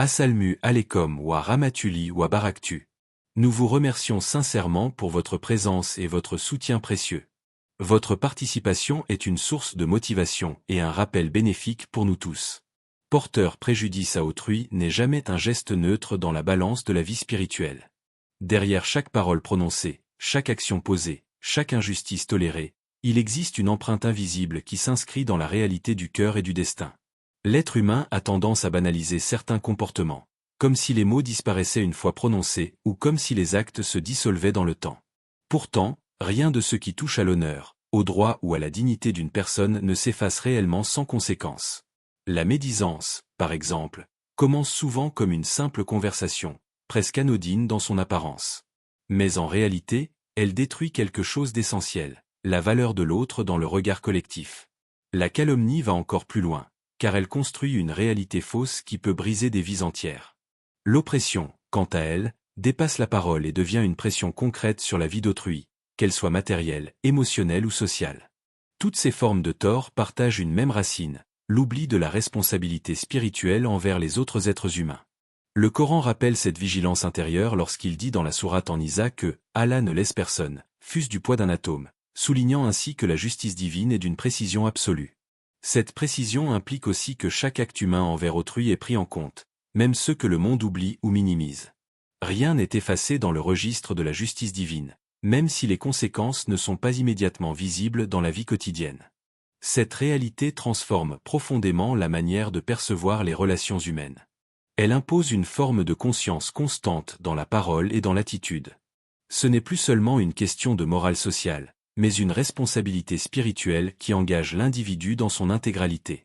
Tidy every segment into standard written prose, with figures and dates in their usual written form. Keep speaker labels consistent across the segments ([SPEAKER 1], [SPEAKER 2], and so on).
[SPEAKER 1] Asalmu Alekom wa Ramatuli wa Baraktu. Nous vous remercions sincèrement pour votre présence et votre soutien précieux. Votre participation est une source de motivation et un rappel bénéfique pour nous tous. Porteur préjudice à autrui n'est jamais un geste neutre dans la balance de la vie spirituelle. Derrière chaque parole prononcée, chaque action posée, chaque injustice tolérée, il existe une empreinte invisible qui s'inscrit dans la réalité du cœur et du destin. L'être humain a tendance à banaliser certains comportements, comme si les mots disparaissaient une fois prononcés ou comme si les actes se dissolvaient dans le temps. Pourtant, rien de ce qui touche à l'honneur, au droit ou à la dignité d'une personne ne s'efface réellement sans conséquence. La médisance, par exemple, commence souvent comme une simple conversation, presque anodine dans son apparence. Mais en réalité, elle détruit quelque chose d'essentiel, la valeur de l'autre dans le regard collectif. La calomnie va encore plus loin, car elle construit une réalité fausse qui peut briser des vies entières. L'oppression, quant à elle, dépasse la parole et devient une pression concrète sur la vie d'autrui, qu'elle soit matérielle, émotionnelle ou sociale. Toutes ces formes de tort partagent une même racine, l'oubli de la responsabilité spirituelle envers les autres êtres humains. Le Coran rappelle cette vigilance intérieure lorsqu'il dit dans la sourate en Nisa que « Allah ne laisse personne, fût-ce du poids d'un atome », soulignant ainsi que la justice divine est d'une précision absolue. Cette précision implique aussi que chaque acte humain envers autrui est pris en compte, même ceux que le monde oublie ou minimise. Rien n'est effacé dans le registre de la justice divine, même si les conséquences ne sont pas immédiatement visibles dans la vie quotidienne. Cette réalité transforme profondément la manière de percevoir les relations humaines. Elle impose une forme de conscience constante dans la parole et dans l'attitude. Ce n'est plus seulement une question de morale sociale, mais une responsabilité spirituelle qui engage l'individu dans son intégralité.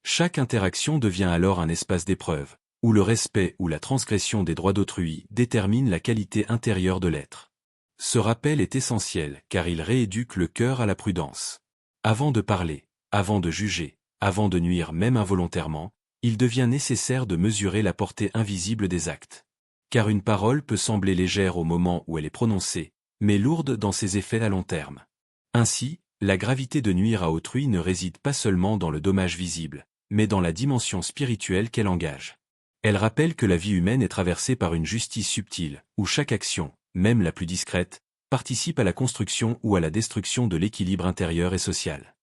[SPEAKER 1] Chaque interaction devient alors un espace d'épreuve, où le respect ou la transgression des droits d'autrui détermine la qualité intérieure de l'être. Ce rappel est essentiel car il rééduque le cœur à la prudence. Avant de parler, avant de juger, avant de nuire même involontairement, il devient nécessaire de mesurer la portée invisible des actes. Car une parole peut sembler légère au moment où elle est prononcée, mais lourde dans ses effets à long terme. Ainsi, la gravité de nuire à autrui ne réside pas seulement dans le dommage visible, mais dans la dimension spirituelle qu'elle engage. Elle rappelle que la vie humaine est traversée par une justice subtile, où chaque action, même la plus discrète, participe à la construction ou à la destruction de l'équilibre intérieur et social.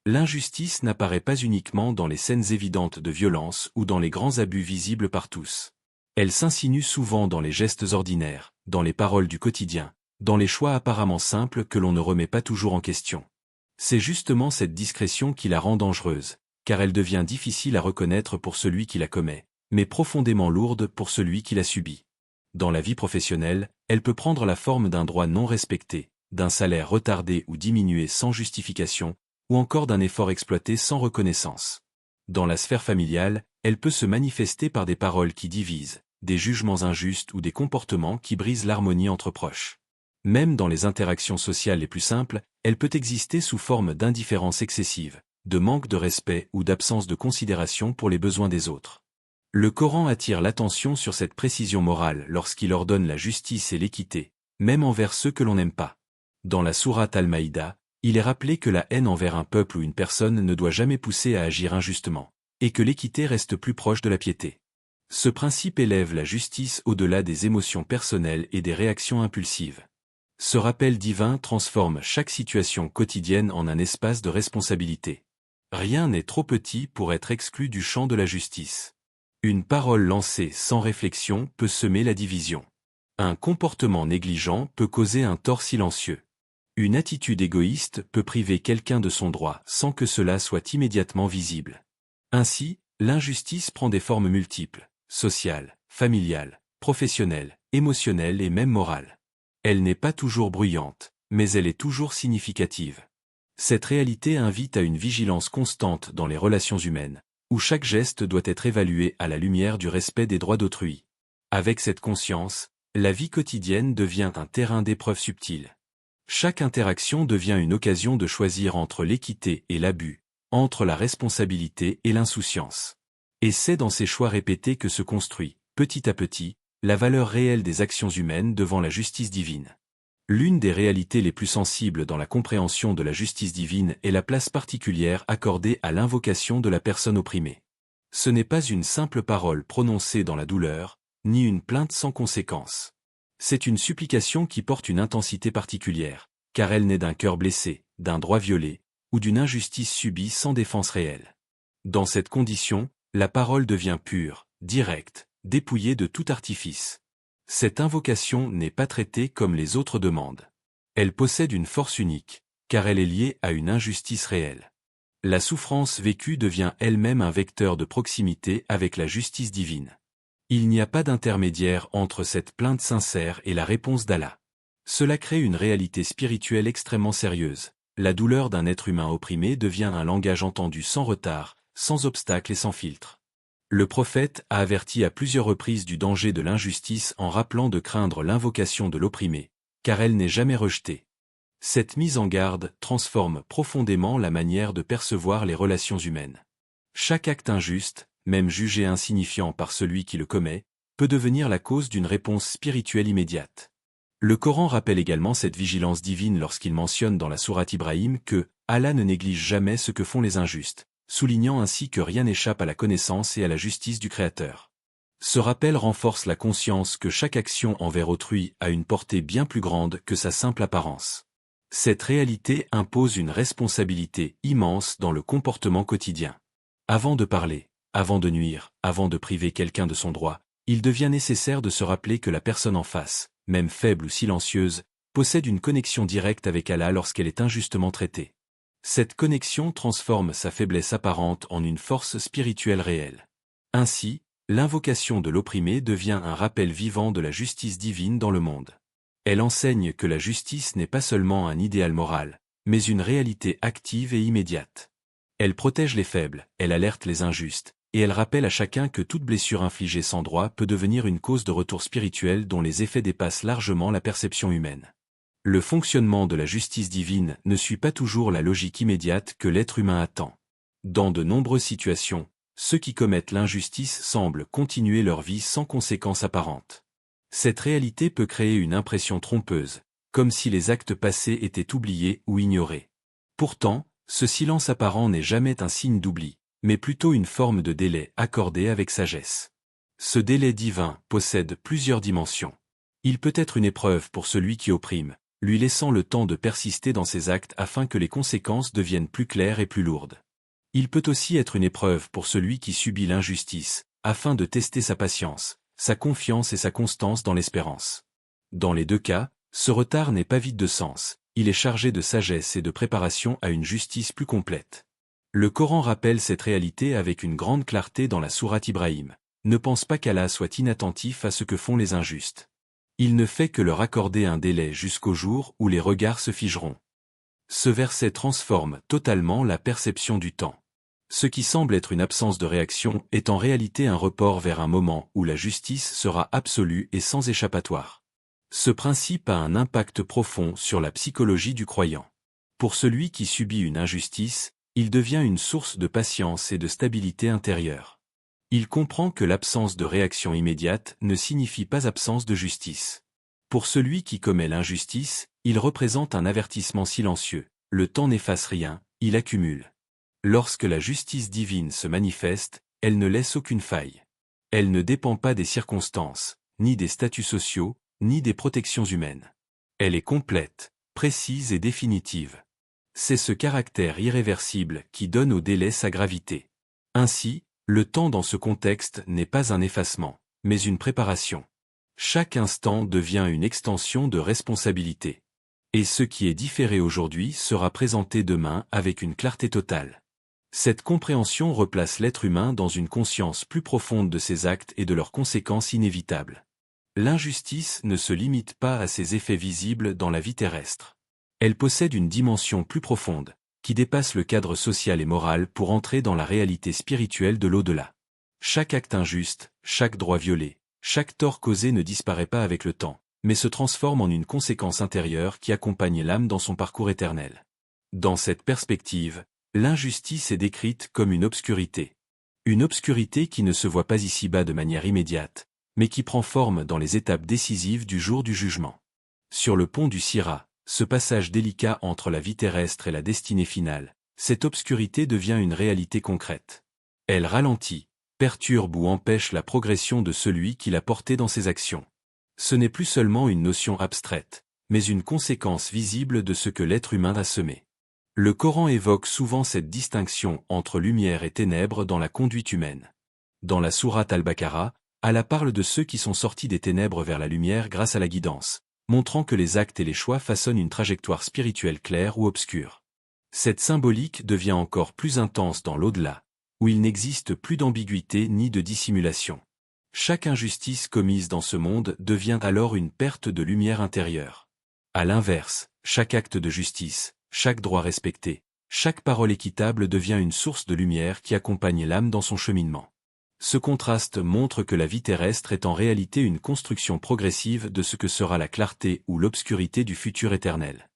[SPEAKER 1] L'injustice n'apparaît pas uniquement dans les scènes évidentes de violence ou dans les grands abus visibles par tous. Elle s'insinue souvent dans les gestes ordinaires, dans les paroles du quotidien, dans les choix apparemment simples que l'on ne remet pas toujours en question. C'est justement cette discrétion qui la rend dangereuse, car elle devient difficile à reconnaître pour celui qui la commet, mais profondément lourde pour celui qui la subit. Dans la vie professionnelle, elle peut prendre la forme d'un droit non respecté, d'un salaire retardé ou diminué sans justification, ou encore d'un effort exploité sans reconnaissance. Dans la sphère familiale, elle peut se manifester par des paroles qui divisent, des jugements injustes ou des comportements qui brisent l'harmonie entre proches. Même dans les interactions sociales les plus simples, elle peut exister sous forme d'indifférence excessive, de manque de respect ou d'absence de considération pour les besoins des autres. Le Coran attire l'attention sur cette précision morale lorsqu'il ordonne la justice et l'équité, même envers ceux que l'on n'aime pas. Dans la sourate Al-Maïda, il est rappelé que la haine envers un peuple ou une personne ne doit jamais pousser à agir injustement, et que l'équité reste plus proche de la piété. Ce principe élève la justice au-delà des émotions personnelles et des réactions impulsives. Ce rappel divin transforme chaque situation quotidienne en un espace de responsabilité. Rien n'est trop petit pour être exclu du champ de la justice. Une parole lancée sans réflexion peut semer la division. Un comportement négligent peut causer un tort silencieux. Une attitude égoïste peut priver quelqu'un de son droit sans que cela soit immédiatement visible. Ainsi, l'injustice prend des formes multiples, sociales, familiales, professionnelles, émotionnelles et même morales. Elle n'est pas toujours bruyante, mais elle est toujours significative. Cette réalité invite à une vigilance constante dans les relations humaines, où chaque geste doit être évalué à la lumière du respect des droits d'autrui. Avec cette conscience, la vie quotidienne devient un terrain d'épreuves subtiles. Chaque interaction devient une occasion de choisir entre l'équité et l'abus, entre la responsabilité et l'insouciance. Et c'est dans ces choix répétés que se construit, petit à petit, la valeur réelle des actions humaines devant la justice divine. L'une des réalités les plus sensibles dans la compréhension de la justice divine est la place particulière accordée à l'invocation de la personne opprimée. Ce n'est pas une simple parole prononcée dans la douleur, ni une plainte sans conséquence. C'est une supplication qui porte une intensité particulière, car elle naît d'un cœur blessé, d'un droit violé, ou d'une injustice subie sans défense réelle. Dans cette condition, la parole devient pure, directe, dépouillée de tout artifice. Cette invocation n'est pas traitée comme les autres demandes. Elle possède une force unique, car elle est liée à une injustice réelle. La souffrance vécue devient elle-même un vecteur de proximité avec la justice divine. Il n'y a pas d'intermédiaire entre cette plainte sincère et la réponse d'Allah. Cela crée une réalité spirituelle extrêmement sérieuse. La douleur d'un être humain opprimé devient un langage entendu sans retard, sans obstacle et sans filtre. Le prophète a averti à plusieurs reprises du danger de l'injustice en rappelant de craindre l'invocation de l'opprimé, car elle n'est jamais rejetée. Cette mise en garde transforme profondément la manière de percevoir les relations humaines. Chaque acte injuste, même jugé insignifiant par celui qui le commet, peut devenir la cause d'une réponse spirituelle immédiate. Le Coran rappelle également cette vigilance divine lorsqu'il mentionne dans la sourate Ibrahim que Allah ne néglige jamais ce que font les injustes, soulignant ainsi que rien n'échappe à la connaissance et à la justice du Créateur. Ce rappel renforce la conscience que chaque action envers autrui a une portée bien plus grande que sa simple apparence. Cette réalité impose une responsabilité immense dans le comportement quotidien. Avant de parler, avant de nuire, avant de priver quelqu'un de son droit, il devient nécessaire de se rappeler que la personne en face, même faible ou silencieuse, possède une connexion directe avec Allah lorsqu'elle est injustement traitée. Cette connexion transforme sa faiblesse apparente en une force spirituelle réelle. Ainsi, l'invocation de l'opprimé devient un rappel vivant de la justice divine dans le monde. Elle enseigne que la justice n'est pas seulement un idéal moral, mais une réalité active et immédiate. Elle protège les faibles, elle alerte les injustes, et elle rappelle à chacun que toute blessure infligée sans droit peut devenir une cause de retour spirituel dont les effets dépassent largement la perception humaine. Le fonctionnement de la justice divine ne suit pas toujours la logique immédiate que l'être humain attend. Dans de nombreuses situations, ceux qui commettent l'injustice semblent continuer leur vie sans conséquences apparentes. Cette réalité peut créer une impression trompeuse, comme si les actes passés étaient oubliés ou ignorés. Pourtant, ce silence apparent n'est jamais un signe d'oubli, mais plutôt une forme de délai accordé avec sagesse. Ce délai divin possède plusieurs dimensions. Il peut être une épreuve pour celui qui opprime, lui laissant le temps de persister dans ses actes afin que les conséquences deviennent plus claires et plus lourdes. Il peut aussi être une épreuve pour celui qui subit l'injustice, afin de tester sa patience, sa confiance et sa constance dans l'espérance. Dans les deux cas, ce retard n'est pas vide de sens, il est chargé de sagesse et de préparation à une justice plus complète. Le Coran rappelle cette réalité avec une grande clarté dans la sourate Ibrahim. Ne pense pas qu'Allah soit inattentif à ce que font les injustes. Il ne fait que leur accorder un délai jusqu'au jour où les regards se figeront. Ce verset transforme totalement la perception du temps. Ce qui semble être une absence de réaction est en réalité un report vers un moment où la justice sera absolue et sans échappatoire. Ce principe a un impact profond sur la psychologie du croyant. Pour celui qui subit une injustice, il devient une source de patience et de stabilité intérieure. Il comprend que l'absence de réaction immédiate ne signifie pas absence de justice. Pour celui qui commet l'injustice, il représente un avertissement silencieux. Le temps n'efface rien, il accumule. Lorsque la justice divine se manifeste, elle ne laisse aucune faille. Elle ne dépend pas des circonstances, ni des statuts sociaux, ni des protections humaines. Elle est complète, précise et définitive. C'est ce caractère irréversible qui donne au délai sa gravité. Ainsi, le temps dans ce contexte n'est pas un effacement, mais une préparation. Chaque instant devient une extension de responsabilité. Et ce qui est différé aujourd'hui sera présenté demain avec une clarté totale. Cette compréhension replace l'être humain dans une conscience plus profonde de ses actes et de leurs conséquences inévitables. L'injustice ne se limite pas à ses effets visibles dans la vie terrestre. Elle possède une dimension plus profonde, qui dépasse le cadre social et moral pour entrer dans la réalité spirituelle de l'au-delà. Chaque acte injuste, chaque droit violé, chaque tort causé ne disparaît pas avec le temps, mais se transforme en une conséquence intérieure qui accompagne l'âme dans son parcours éternel. Dans cette perspective, l'injustice est décrite comme une obscurité. Une obscurité qui ne se voit pas ici-bas de manière immédiate, mais qui prend forme dans les étapes décisives du jour du jugement. Sur le pont du Sirat, ce passage délicat entre la vie terrestre et la destinée finale, cette obscurité devient une réalité concrète. Elle ralentit, perturbe ou empêche la progression de celui qui l'a porté dans ses actions. Ce n'est plus seulement une notion abstraite, mais une conséquence visible de ce que l'être humain a semé. Le Coran évoque souvent cette distinction entre lumière et ténèbres dans la conduite humaine. Dans la sourate Al-Baqarah, Allah parle de ceux qui sont sortis des ténèbres vers la lumière grâce à la guidance, montrant que les actes et les choix façonnent une trajectoire spirituelle claire ou obscure. Cette symbolique devient encore plus intense dans l'au-delà, où il n'existe plus d'ambiguïté ni de dissimulation. Chaque injustice commise dans ce monde devient alors une perte de lumière intérieure. À l'inverse, chaque acte de justice, chaque droit respecté, chaque parole équitable devient une source de lumière qui accompagne l'âme dans son cheminement. Ce contraste montre que la vie terrestre est en réalité une construction progressive de ce que sera la clarté ou l'obscurité du futur éternel.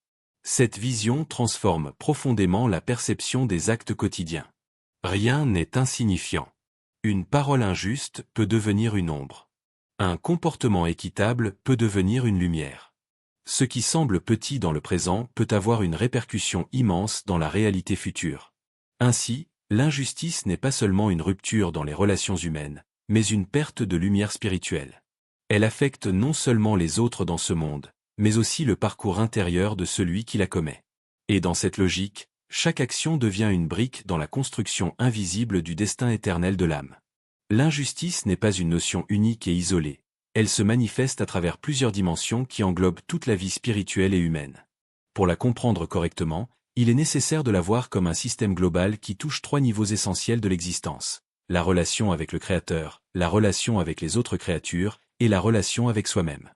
[SPEAKER 1] Cette vision transforme profondément la perception des actes quotidiens. Rien n'est insignifiant. Une parole injuste peut devenir une ombre. Un comportement équitable peut devenir une lumière. Ce qui semble petit dans le présent peut avoir une répercussion immense dans la réalité future. Ainsi, l'injustice n'est pas seulement une rupture dans les relations humaines, mais une perte de lumière spirituelle. Elle affecte non seulement les autres dans ce monde, mais aussi le parcours intérieur de celui qui la commet. Et dans cette logique, chaque action devient une brique dans la construction invisible du destin éternel de l'âme. L'injustice n'est pas une notion unique et isolée, elle se manifeste à travers plusieurs dimensions qui englobent toute la vie spirituelle et humaine. Pour la comprendre correctement, il est nécessaire de la voir comme un système global qui touche 3 niveaux essentiels de l'existence: la relation avec le Créateur, la relation avec les autres créatures, et la relation avec soi-même.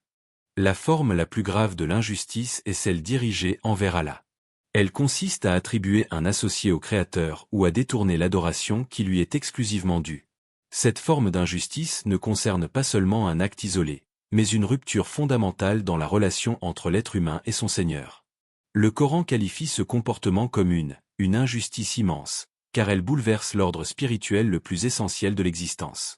[SPEAKER 1] La forme la plus grave de l'injustice est celle dirigée envers Allah. Elle consiste à attribuer un associé au Créateur ou à détourner l'adoration qui lui est exclusivement due. Cette forme d'injustice ne concerne pas seulement un acte isolé, mais une rupture fondamentale dans la relation entre l'être humain et son Seigneur. Le Coran qualifie ce comportement comme une injustice immense, car elle bouleverse l'ordre spirituel le plus essentiel de l'existence.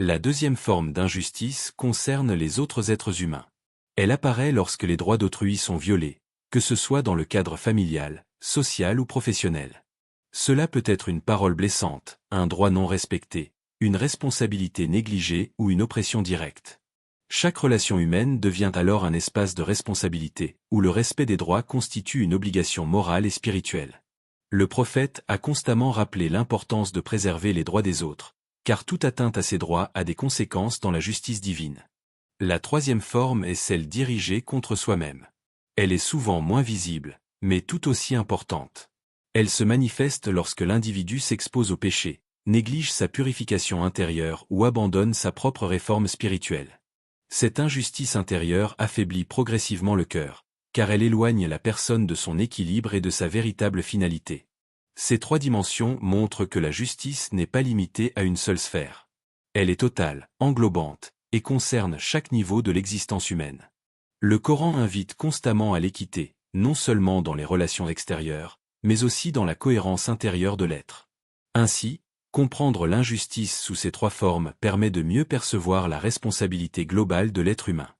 [SPEAKER 1] La deuxième forme d'injustice concerne les autres êtres humains. Elle apparaît lorsque les droits d'autrui sont violés, que ce soit dans le cadre familial, social ou professionnel. Cela peut être une parole blessante, un droit non respecté, une responsabilité négligée ou une oppression directe. Chaque relation humaine devient alors un espace de responsabilité, où le respect des droits constitue une obligation morale et spirituelle. Le prophète a constamment rappelé l'importance de préserver les droits des autres, car toute atteinte à ces droits a des conséquences dans la justice divine. La troisième forme est celle dirigée contre soi-même. Elle est souvent moins visible, mais tout aussi importante. Elle se manifeste lorsque l'individu s'expose au péché, néglige sa purification intérieure ou abandonne sa propre réforme spirituelle. Cette injustice intérieure affaiblit progressivement le cœur, car elle éloigne la personne de son équilibre et de sa véritable finalité. Ces 3 dimensions montrent que la justice n'est pas limitée à une seule sphère. Elle est totale, englobante, et concerne chaque niveau de l'existence humaine. Le Coran invite constamment à l'équité, non seulement dans les relations extérieures, mais aussi dans la cohérence intérieure de l'être. Ainsi, comprendre l'injustice sous ces 3 formes permet de mieux percevoir la responsabilité globale de l'être humain.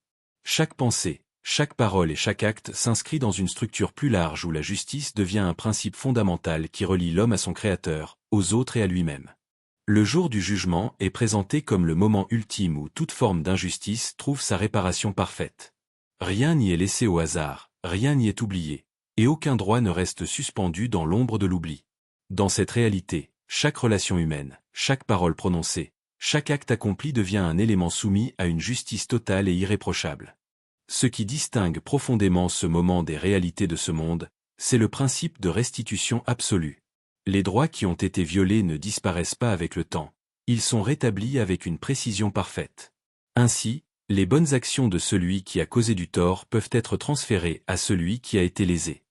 [SPEAKER 1] Chaque pensée, chaque parole et chaque acte s'inscrit dans une structure plus large où la justice devient un principe fondamental qui relie l'homme à son Créateur, aux autres et à lui-même. Le jour du jugement est présenté comme le moment ultime où toute forme d'injustice trouve sa réparation parfaite. Rien n'y est laissé au hasard, rien n'y est oublié, et aucun droit ne reste suspendu dans l'ombre de l'oubli. Dans cette réalité, chaque relation humaine, chaque parole prononcée, chaque acte accompli devient un élément soumis à une justice totale et irréprochable. Ce qui distingue profondément ce moment des réalités de ce monde, c'est le principe de restitution absolue. Les droits qui ont été violés ne disparaissent pas avec le temps, ils sont rétablis avec une précision parfaite. Ainsi, les bonnes actions de celui qui a causé du tort peuvent être transférées à celui qui a été lésé.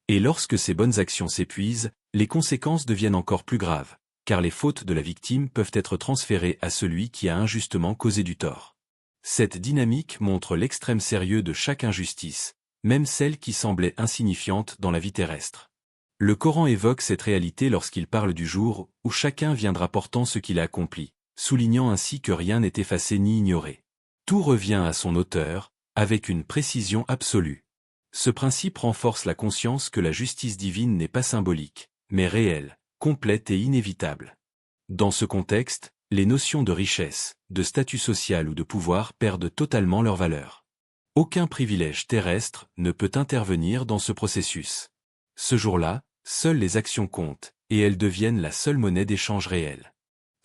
[SPEAKER 1] Et lorsque ces bonnes actions s'épuisent, les conséquences deviennent encore plus graves, car les fautes de la victime peuvent être transférées à celui qui a injustement causé du tort. Cette dynamique montre l'extrême sérieux de chaque injustice, même celle qui semblait insignifiante dans la vie terrestre. Le Coran évoque cette réalité lorsqu'il parle du jour où chacun viendra portant ce qu'il a accompli, soulignant ainsi que rien n'est effacé ni ignoré. Tout revient à son auteur, avec une précision absolue. Ce principe renforce la conscience que la justice divine n'est pas symbolique, mais réelle, complète et inévitable. Dans ce contexte, Les notions de richesse, de statut social ou de pouvoir perdent totalement leur valeur. Aucun privilège terrestre ne peut intervenir dans ce processus. Ce jour-là, seules les actions comptent, et elles deviennent la seule monnaie d'échange réelle.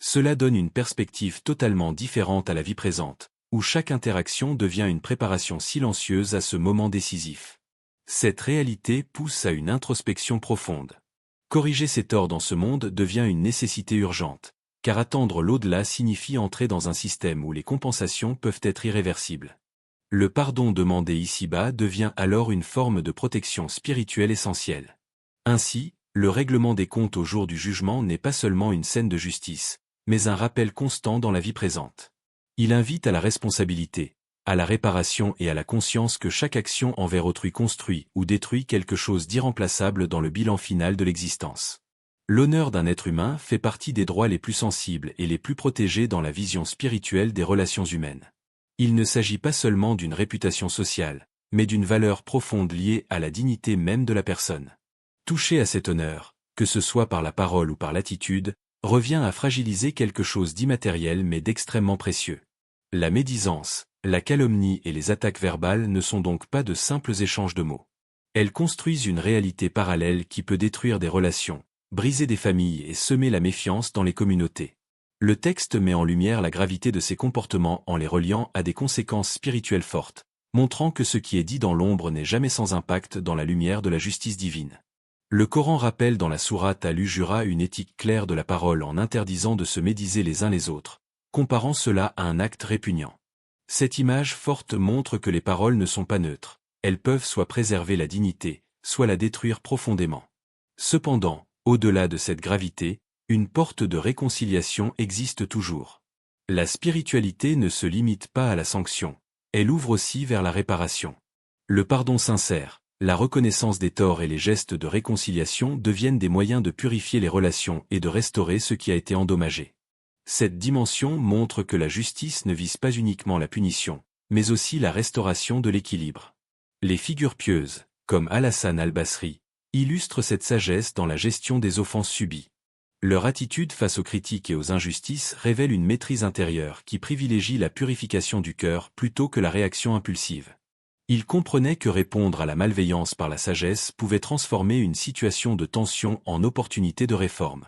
[SPEAKER 1] Cela donne une perspective totalement différente à la vie présente, où chaque interaction devient une préparation silencieuse à ce moment décisif. Cette réalité pousse à une introspection profonde. Corriger ses torts dans ce monde devient une nécessité urgente, car attendre l'au-delà signifie entrer dans un système où les compensations peuvent être irréversibles. Le pardon demandé ici-bas devient alors une forme de protection spirituelle essentielle. Ainsi, le règlement des comptes au jour du jugement n'est pas seulement une scène de justice, mais un rappel constant dans la vie présente. Il invite à la responsabilité, à la réparation et à la conscience que chaque action envers autrui construit ou détruit quelque chose d'irremplaçable dans le bilan final de l'existence. L'honneur d'un être humain fait partie des droits les plus sensibles et les plus protégés dans la vision spirituelle des relations humaines. Il ne s'agit pas seulement d'une réputation sociale, mais d'une valeur profonde liée à la dignité même de la personne. Toucher à cet honneur, que ce soit par la parole ou par l'attitude, revient à fragiliser quelque chose d'immatériel mais d'extrêmement précieux. La médisance, la calomnie et les attaques verbales ne sont donc pas de simples échanges de mots. Elles construisent une réalité parallèle qui peut détruire des relations, briser des familles et semer la méfiance dans les communautés. Le texte met en lumière la gravité de ces comportements en les reliant à des conséquences spirituelles fortes, montrant que ce qui est dit dans l'ombre n'est jamais sans impact dans la lumière de la justice divine. Le Coran rappelle dans la sourate Al-Hujura une éthique claire de la parole en interdisant de se médiser les uns les autres, comparant cela à un acte répugnant. Cette image forte montre que les paroles ne sont pas neutres, elles peuvent soit préserver la dignité, soit la détruire profondément. Cependant, au-delà de cette gravité, une porte de réconciliation existe toujours. La spiritualité ne se limite pas à la sanction, elle ouvre aussi vers la réparation. Le pardon sincère, la reconnaissance des torts et les gestes de réconciliation deviennent des moyens de purifier les relations et de restaurer ce qui a été endommagé. Cette dimension montre que la justice ne vise pas uniquement la punition, mais aussi la restauration de l'équilibre. Les figures pieuses, comme Al-Hassan al-Basri, illustrent cette sagesse dans la gestion des offenses subies. Leur attitude face aux critiques et aux injustices révèle une maîtrise intérieure qui privilégie la purification du cœur plutôt que la réaction impulsive. Ils comprenaient que répondre à la malveillance par la sagesse pouvait transformer une situation de tension en opportunité de réforme.